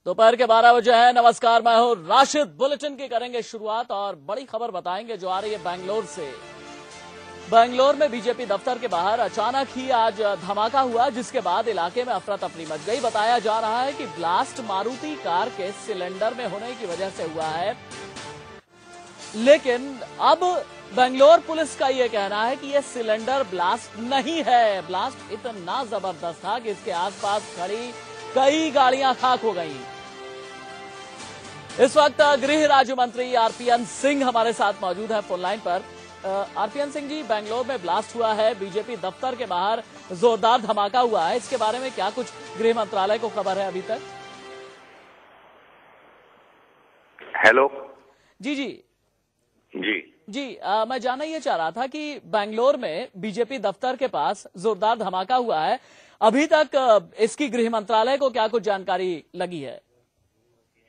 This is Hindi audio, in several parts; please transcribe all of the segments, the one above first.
दोपहर के 12 बजे है। नमस्कार, मैं हूं राशिद। बुलेटिन की करेंगे शुरुआत और बड़ी खबर बताएंगे जो आ रही है बेंगलोर से। बेंगलोर में बीजेपी दफ्तर के बाहर अचानक ही आज धमाका हुआ, जिसके बाद इलाके में अफरा तफरी मच गई। बताया जा रहा है कि ब्लास्ट मारुति कार के सिलेंडर में होने की वजह से हुआ है, लेकिन अब बेंगलोर पुलिस का यह कहना है कि यह सिलेंडर ब्लास्ट नहीं है। ब्लास्ट इतना जबरदस्त था कि इसके आसपास खड़ी कई गाड़ियां खाक हो गईं। इस वक्त गृह राज्य मंत्री आरपीएन सिंह हमारे साथ मौजूद है फोन लाइन पर। आरपीएन सिंह जी, बेंगलोर में ब्लास्ट हुआ है, बीजेपी दफ्तर के बाहर जोरदार धमाका हुआ है, इसके बारे में क्या कुछ गृह मंत्रालय को खबर है अभी तक? हेलो जी जी जी जी मैं जानना ये चाह रहा था कि बेंगलोर में बीजेपी दफ्तर के पास जोरदार धमाका हुआ है, अभी तक इसकी गृह मंत्रालय को क्या कुछ जानकारी लगी है?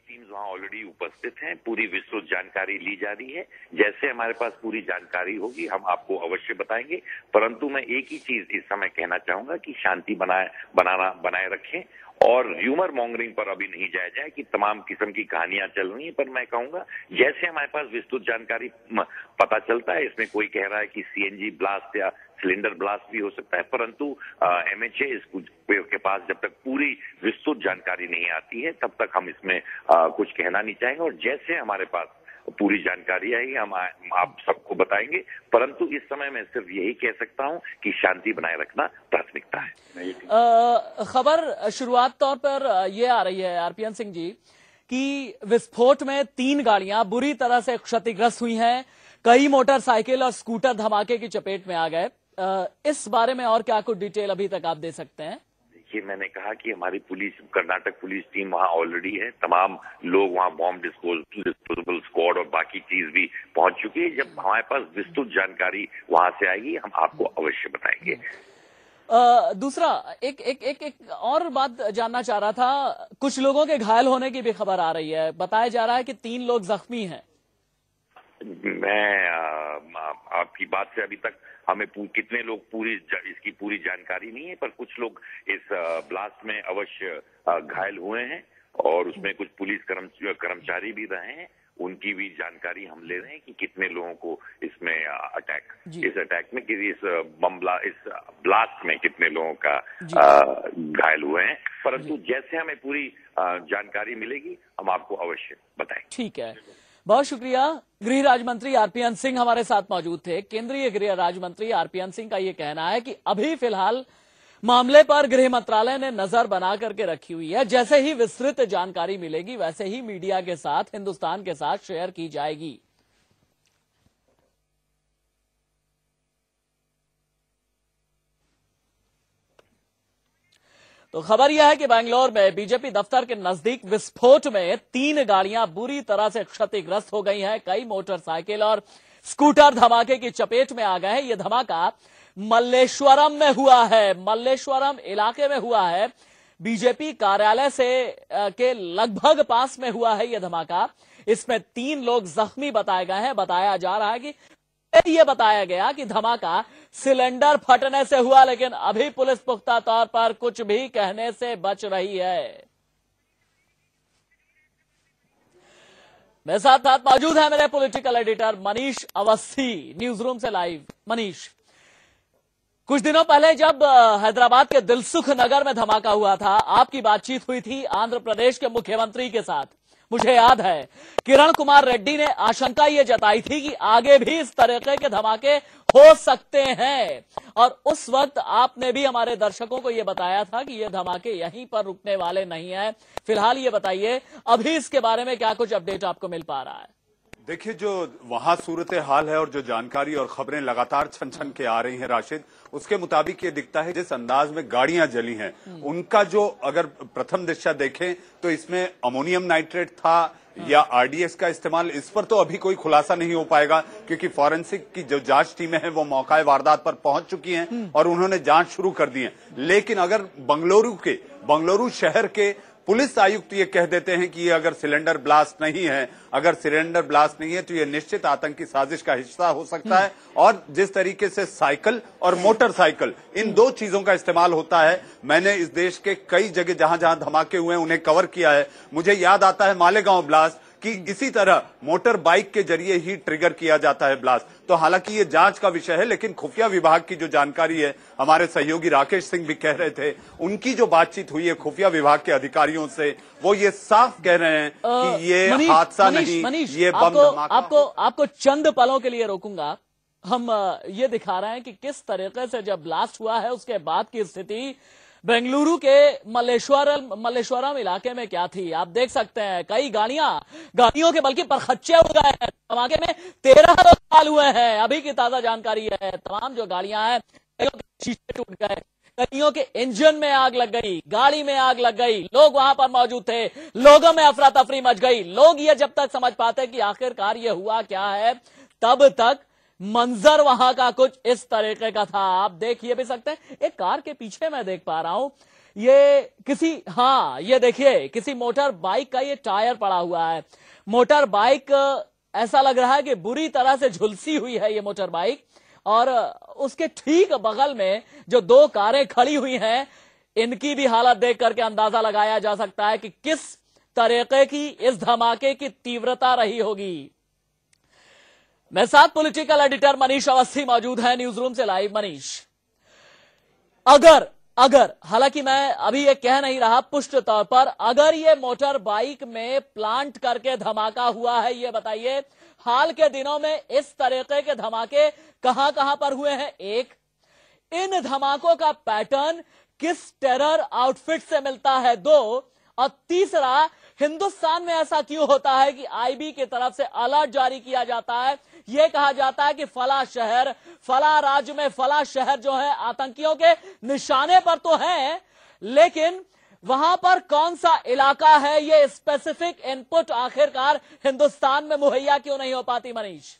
टीम्स वहां ऑलरेडी उपस्थित हैं, पूरी विस्तृत जानकारी ली जा रही है। जैसे हमारे पास पूरी जानकारी होगी हम आपको अवश्य बताएंगे, परंतु मैं एक ही चीज इस समय कहना चाहूंगा कि शांति बनाए रखें और र्यूमर मॉन्गरिंग पर अभी नहीं जाया जाए कि तमाम किस्म की कहानियां चल रही हैं। पर मैं कहूंगा जैसे हमारे पास विस्तृत जानकारी पता चलता है, इसमें कोई कह रहा है कि सीएनजी ब्लास्ट या सिलेंडर ब्लास्ट भी हो सकता है, परंतु एमएचए के पास जब तक पूरी विस्तृत जानकारी नहीं आती है तब तक हम इसमें कुछ कहना नहीं चाहेंगे। और जैसे हमारे पास पूरी जानकारी आई हम आप सबको बताएंगे, परंतु इस समय मैं सिर्फ यही कह सकता हूं कि शांति बनाए रखना प्राथमिकता है। खबर शुरुआत तौर पर यह आ रही है आरपीएन सिंह जी कि विस्फोट में 3 गाड़ियां बुरी तरह से क्षतिग्रस्त हुई हैं, कई मोटरसाइकिल और स्कूटर धमाके की चपेट में आ गए। इस बारे में और क्या कुछ डिटेल अभी तक आप दे सकते हैं? देखिए, मैंने कहा कि हमारी पुलिस, कर्नाटक पुलिस टीम वहां ऑलरेडी है, तमाम लोग वहां बॉम्ब डिस्पोजेबल स्क्वाड और बाकी चीज भी पहुंच चुकी है। जब हमारे पास विस्तृत जानकारी वहां से आएगी हम आपको अवश्य बताएंगे। दूसरा एक और बात जानना चाह रहा था, कुछ लोगों के घायल होने की भी खबर आ रही है, बताया जा रहा है कि 3 लोग जख्मी हैं। मैं आपकी बात से अभी तक हमें कितने लोग इसकी पूरी जानकारी नहीं है, पर कुछ लोग इस ब्लास्ट में अवश्य घायल हुए हैं और उसमें कुछ पुलिस कर्मचारी भी रहे हैं, उनकी भी जानकारी हम ले रहे हैं कि कितने लोगों को इसमें इस अटैक में इस ब्लास्ट में कितने लोगों का घायल हुए हैं, परंतु जैसे हमें पूरी जानकारी मिलेगी हम आपको अवश्य बताएंगे। ठीक है, बहुत शुक्रिया। गृह राज्य मंत्री आरपीएन सिंह हमारे साथ मौजूद थे। केंद्रीय गृह राज्य मंत्री आरपीएन सिंह का यह कहना है कि अभी फिलहाल मामले पर गृह मंत्रालय ने नजर बना करके रखी हुई है, जैसे ही विस्तृत जानकारी मिलेगी वैसे ही मीडिया के साथ, हिंदुस्तान के साथ शेयर की जाएगी। तो खबर यह है कि बेंगलोर में बीजेपी दफ्तर के नजदीक विस्फोट में 3 गाड़ियां बुरी तरह से क्षतिग्रस्त हो गई हैं, कई मोटरसाइकिल और स्कूटर धमाके की चपेट में आ गए हैं। यह धमाका मल्लेश्वरम में हुआ है, मल्लेश्वरम इलाके में हुआ है, बीजेपी कार्यालय से के लगभग पास में हुआ है यह धमाका। इसमें 3 लोग जख्मी बताए गए हैं। बताया जा रहा है कि यह बताया गया कि धमाका सिलेंडर फटने से हुआ, लेकिन अभी पुलिस पुख्ता तौर पर कुछ भी कहने से बच रही है। मेरे साथ मौजूद है मेरे political editor Manish Awasthi, news room से लाइव। मनीष, कुछ दिनों पहले जब हैदराबाद के दिलसुख नगर में धमाका हुआ था, आपकी बातचीत हुई थी आंध्र प्रदेश के मुख्यमंत्री के साथ। मुझे याद है किरण कुमार रेड्डी ने आशंका ये जताई थी कि आगे भी इस तरीके के धमाके हो सकते हैं, और उस वक्त आपने भी हमारे दर्शकों को यह बताया था कि ये धमाके यहीं पर रुकने वाले नहीं हैं। फिलहाल ये बताइए अभी इसके बारे में क्या कुछ अपडेट आपको मिल पा रहा है? देखिए, जो वहां सूरत हाल है और जो जानकारी और खबरें लगातार छन छन के आ रही हैं राशिद, उसके मुताबिक ये दिखता है जिस अंदाज में गाड़ियां जली हैं उनका जो अगर प्रथम दृष्टया देखें तो इसमें अमोनियम नाइट्रेट था या आरडीएक्स का इस्तेमाल, इस पर तो अभी कोई खुलासा नहीं हो पाएगा क्योंकि फॉरेंसिक की जो जांच टीमें हैं वो मौका वारदात पर पहुंच चुकी हैं और उन्होंने जांच शुरू कर दी है। लेकिन अगर बंगलुरु शहर के पुलिस आयुक्त ये कह देते हैं कि ये अगर सिलेंडर ब्लास्ट नहीं है, तो ये निश्चित आतंकी साजिश का हिस्सा हो सकता है। और जिस तरीके से साइकिल और मोटरसाइकिल, इन दो चीजों का इस्तेमाल होता है, मैंने इस देश के कई जगह जहां जहां धमाके हुए हैं उन्हें कवर किया है। मुझे याद आता है मालेगांव ब्लास्ट कि इसी तरह मोटर बाइक के जरिए ही ट्रिगर किया जाता है ब्लास्ट। तो हालांकि ये जांच का विषय है, लेकिन खुफिया विभाग की जो जानकारी है, हमारे सहयोगी राकेश सिंह भी कह रहे थे, उनकी जो बातचीत हुई है खुफिया विभाग के अधिकारियों से, वो ये साफ कह रहे हैं कि ये हादसा नहीं, ये बम धमाका। आपको चंद पलों के लिए रोकूंगा। हम ये दिखा रहे हैं कि किस तरीके से जब ब्लास्ट हुआ है उसके बाद की स्थिति बेंगलुरु के मल्लेश्वरम इलाके में क्या थी, आप देख सकते हैं। कई गाड़ियों के बल्कि परखच्चे उड़ गए हैं। धमाके में 13 लोग घायल हुए हैं, अभी की ताजा जानकारी है। तमाम जो गाड़ियां हैं, कईयों के शीशे टूट गए, कईयों के इंजन में आग लग गई, गाड़ी में आग लग गई। लोग वहां पर मौजूद थे, लोगों में अफरा तफरी मच गई। लोग ये जब तक समझ पाते कि आखिरकार ये हुआ क्या है, तब तक मंजर वहां का कुछ इस तरीके का था। आप देख ये भी सकते हैं, एक कार के पीछे मैं देख पा रहा हूं, ये देखिए किसी मोटर बाइक का ये टायर पड़ा हुआ है। मोटर बाइक ऐसा लग रहा है कि बुरी तरह से झुलसी हुई है ये मोटर बाइक। और उसके ठीक बगल में जो दो कारें खड़ी हुई हैं, इनकी भी हालत देख करके अंदाजा लगाया जा सकता है कि किस तरीके की इस धमाके की तीव्रता रही होगी। मेरे साथ पॉलिटिकल एडिटर मनीष अवस्थी मौजूद है न्यूज रूम से लाइव। मनीष, अगर हालांकि मैं अभी ये कह नहीं रहा पुष्ट तौर पर, अगर ये मोटर बाइक में प्लांट करके धमाका हुआ है, ये बताइए हाल के दिनों में इस तरीके के धमाके कहां कहां पर हुए हैं? एक, इन धमाकों का पैटर्न किस टेरर आउटफिट से मिलता है? दो, और तीसरा, हिंदुस्तान में ऐसा क्यों होता है कि आईबी की तरफ से अलर्ट जारी किया जाता है, यह कहा जाता है कि फला शहर, फला राज्य में फला शहर जो है आतंकियों के निशाने पर तो है, लेकिन वहां पर कौन सा इलाका है, यह स्पेसिफिक इनपुट आखिरकार हिंदुस्तान में मुहैया क्यों नहीं हो पाती? मनीष,